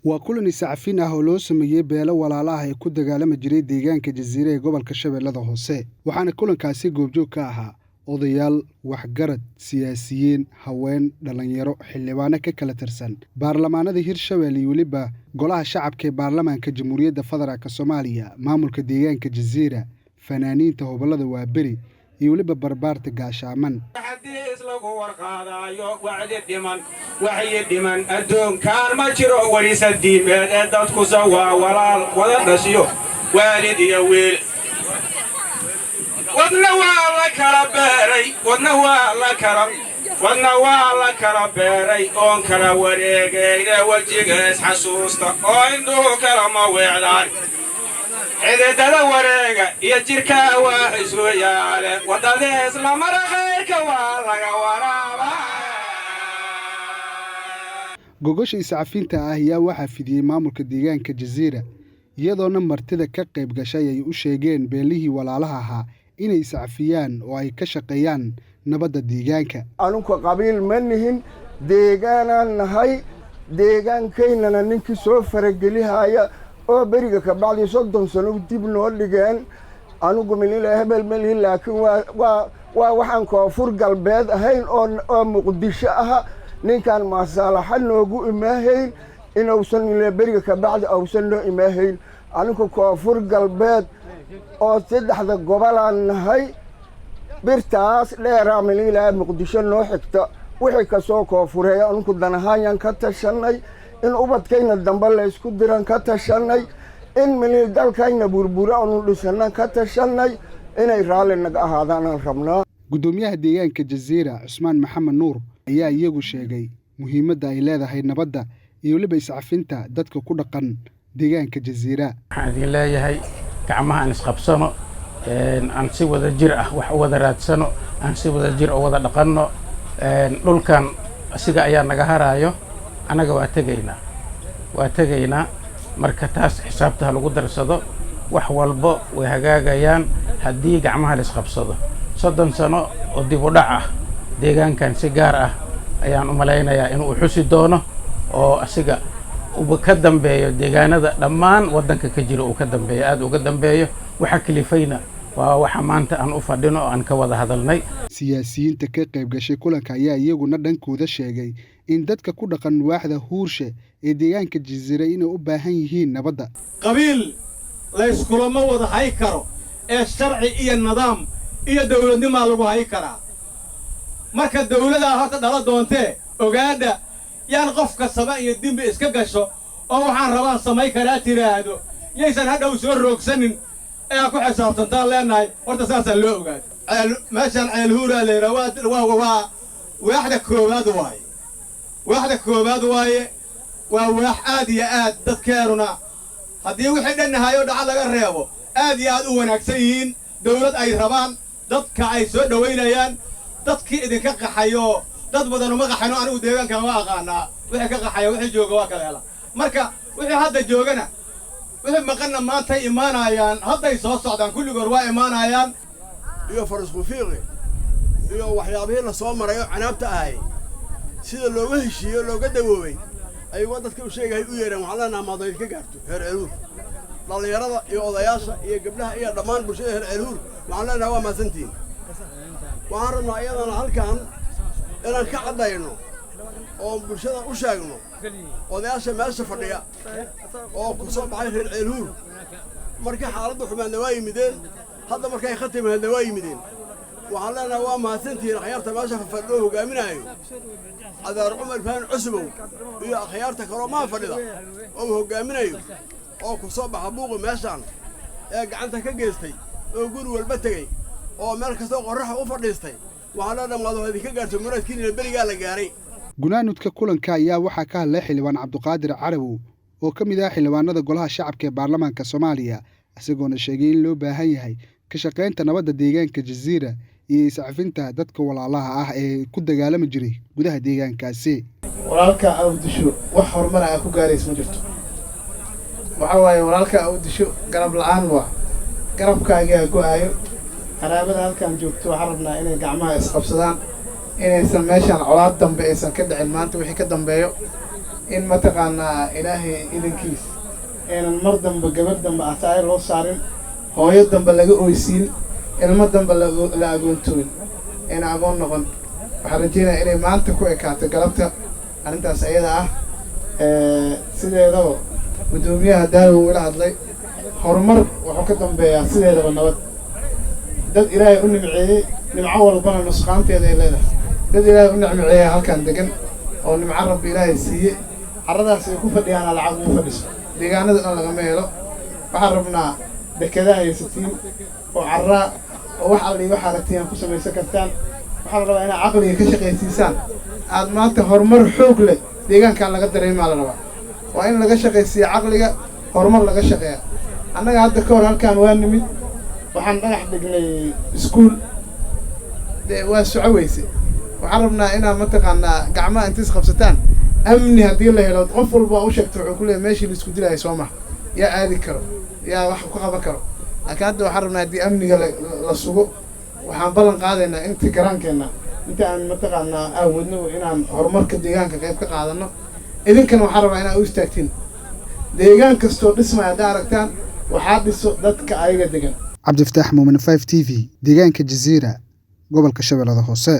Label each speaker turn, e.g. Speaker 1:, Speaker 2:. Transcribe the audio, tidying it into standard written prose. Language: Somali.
Speaker 1: waa kulan iscafin ah oo loo sameeyay beelo walaalaha ay ku dagaalami jiray deegaanka Jasiire ee gobolka Shabeellada Hoose waxaana kulankaasi goobjoog ka ahaa odayaal waxgarad siyaasiyiin haween dhalinyaro xildhibaano ka kala tirsan baarlamaanada Hirshabeelle iyo waliba golaha shacabka ee baarlamaanka Jamhuuriyadda Federaalka Soomaaliya maamulka deegaanka Jasiire fanaaniinta gobolada Waaberi iyo waliba barbaarta gaashaaman
Speaker 2: waxay dhiman adduunkaan ma jiro warisa diimeed ee dadku sawaa walaal wada dhashiyo waalid iyo wiil wadna waa la kala beeray oon kala wareegayna wajiga isxasuusta oo indhuhu kala ma weecdaan xididada wareega iyo jirkaa waa isu yaale wadada isla mara khayrka waa laga waraabaa
Speaker 1: gogosha iscafinta ah ayaa waxaa fidiyay maamulka deegaanka Jasiire iyadoona martida ka qayb gashay ay u sheegeen beelihii walaalaha ahaa inay iscafiyaan oo ay ka shaqeeyaan nabadda deegaanka
Speaker 3: anunku qabiil ma nihin deegaanaan nahay deegaankeynana ninkii soo faragelihaya oo beriga ka bacdi 30 sano dib noo dhigeen anugu milila hebel melihi laakiin waa waxaan koonfur galbeed ahayn oo Muqdisho ah ninkan maasalaxa noogu imaahayn inuusan beriga ka bacdi uusan noo imaahayn anigu koonfur galbeed oo saddexda gobolaan nahay birtaas dheeraa milila Muqdisho noo xigta wixii ka soo koonfureeya anigu danahayan ka tashanay in ubadkayna dambe la isku diran ka tashanay in milil dalkayna burbura aanu dhisanay ka tashanay inay raali naga ahaadaan rabnaa
Speaker 1: gudoomiyaha deegaanka Jasiire Cusmaan Maxamed Nuur ayaa iyagu sheegay muhiimadda ay leedahay nabadda iyo waliba iscafinta dadka ku dhaqan deegaanka Jasiire
Speaker 4: waxaan idin leeyahay gacmaha aan isqabsano aan si wada jir ah wax wada raadsano aan si wada jir oo wada dhaqanno dhulkan asiga ayaa naga haraayo anaga waa tegaynaa marka taas xisaabta lagu darsado wax walba way hagaagayaan haddii gacmaha la isqabsado 30 sano oo dib u dhac ah deegaankan si gaar ah ayaan u malaynayaa inuu xusi doono oo asiga uu ka dambeeyo deegaanada dhammaan wadanka ka jira uu ka dambeeyo aad uga dambeeyo waxa kalifayna waa waxa maanta aan u fadhino aan ka wada hadalnay
Speaker 1: siyaasiyiinta ka qayb gashay kulanka ayaa iyaguna dhankooda sheegay in dadka ku dhaqan waaxda Huurshe ee deegaanka Jasiire inay u baahan yihiin nabadda
Speaker 5: qabiil la iskulama wada hay karo ee sharci iyo nidaam iyo dawladnimo lagu hay karaa marka dawladda horta dhala doontee ogaada yaan qof kastaba iyo dimbi iska gasho oo waxaan rabaa samay karaa tiraahdo yeysan hadhow soo roogsanin ee ku xisaabtantaan leenahay horta saasa loo ogaado meeshan ceel huura leeyahay waa waaxda koobaad waaye waa waax aad iyo aad dadkeeruna haddii wixii dhannahayo dhaca laga reebo aad iyo aad u wanaagsan yihiin dawlad ay rabaan dadka ay soo dhaweynayaan dadkii idinka qaxayo dad badan uma qaxayno anigu deegaanka ma aqaanaa wixii ka qaxayo wixii jooga waa kala hela marka wixii hadda joogana wixii maqanna maanta imaanayaan hadday soo socdaan kulligood waa imaanayaan
Speaker 6: iyo farisku fiiqi iyo waxyaabihii la soo marayo canaabta ahay sida looga heshiiyo looga dawoobay ayagoo dadka u sheegay u yeereen waxaan leenahay maadayd ka gaarto heer ceelhuur dhalinyarada iyo odayaasha iyo gabdhaha iyo dhammaan bulshada heer ceelhuur waxaan leenahay waa mahadsantihiin waxaan rabnaa iyadana halkan inaan ka caddayno oo bulshada u sheegno odayaasha meesha fadhiya oo ku soo baxay reer ceelhuur markii xaaladdu xumaadna waa yimideen hadda markay khatimaadna waa yimideen waxaan leenahay waa mahadsantihiin akhyaarta meesha fadhiyo hogaaminaayo cadaar cumar faan cusbow iyo akhyaarta kaloo maa fadhida oo hogaaminayo oo ku soo baxa buuqi meeshaan ee gacanta ka geystay oo guri walba tegey oo meel kastoo qorraxa u fadhiistay waxaan leenahay maadaama idinka gaarto muraadkiina berigaa la gaaray
Speaker 1: gunaanudka kulanka ayaa waxaa ka hadlay xildhibaan Cabduqaadir Carabow oo ka mid ah xildhibaanada golaha shacabka ee baarlamaanka Soomaaliya isagoona sheegay in loo baahan yahay ka shaqeynta nabadda deegaanka Jasiire iyo iscafinta dadka walaalaha ah ee ku dagaalami jiray gudaha deegaankaasi
Speaker 7: walaalka awdisho wax horumar ah ku gaaraysa ma jirto waxa waaye walaalka awdisho garab la'aan waa garabkaaga go'ayo qaraabada halkan joogto waxaan rabnaa inay gacmaha isqabsadaan inaysan meeshan colaad dambe aysan ka dhicin maanta wixii ka dambeeyo in mataqaanaa ilaahay idankiis aynan mar dambe gabadh dambe ataaya loo saarin, hooyo dambe laga oysiin, ilmo dambe la agoontooyin, ayna agoon noqon. waxaan rajeynayaa inay maanta ku ekaato galabta arrintaas ayada ah. sideedaba guddoomiyaha daawo ila hadlay, horumar wuxuu ka dambeeyaa sideedaba nabad. dad ilaahay u nimceeyey, nimco walbana nusqaanteeda ay leedahay. dad ilaahay u nimceeyey halkan degan oo nimco rabbi ilaahay siiyey, carradaas ay ku fadhiyaan lacag ugu fadhiso, deegaanada dhan lagama helo. waxaan rabnaa dekedaha haysatiin oo carraa oo wax alli waxaa ragtiin ku samaysan kartaan. waxaa la rabaa inaad caqliga ka shaqaysiisaan. aad maanta horumar xoog leh deegaankan laga dareemaa la rabaa. waa in laga shaqaysiiya caqliga, horumar laga shaqeeya. annaga hadda ka hor halkaan waa nimid, waxaan dhagax dhignay iskuul, waa soco weyse. waxaan rabnaa inaad mataqaanaa gacmaha intiis qabsataan. amni haddii la helo qof walba u sheegto wuxuu ku leeyahay meeshii la isku dilahay soo maha, yaa aadi karo, yaa wax ku qaban karo. laakiin hadda waxaan rabnaa haddii amniga la sugo, waxaan ballan qaadaynaa inta garaankeenna inta aan mataqaanaa awoodno inaan horumarka deegaanka qayb ka qaadano. idinkana waxaan rabaa inaad u istaagtiin. deegaan kastoo dhismaya haddaa aragtaan, waxaa dhiso dadka ayaga degan.
Speaker 1: Cabdifataax Muumin 5 TV, deegaanka Jazeera, gobolka Shabeellaha Hoose.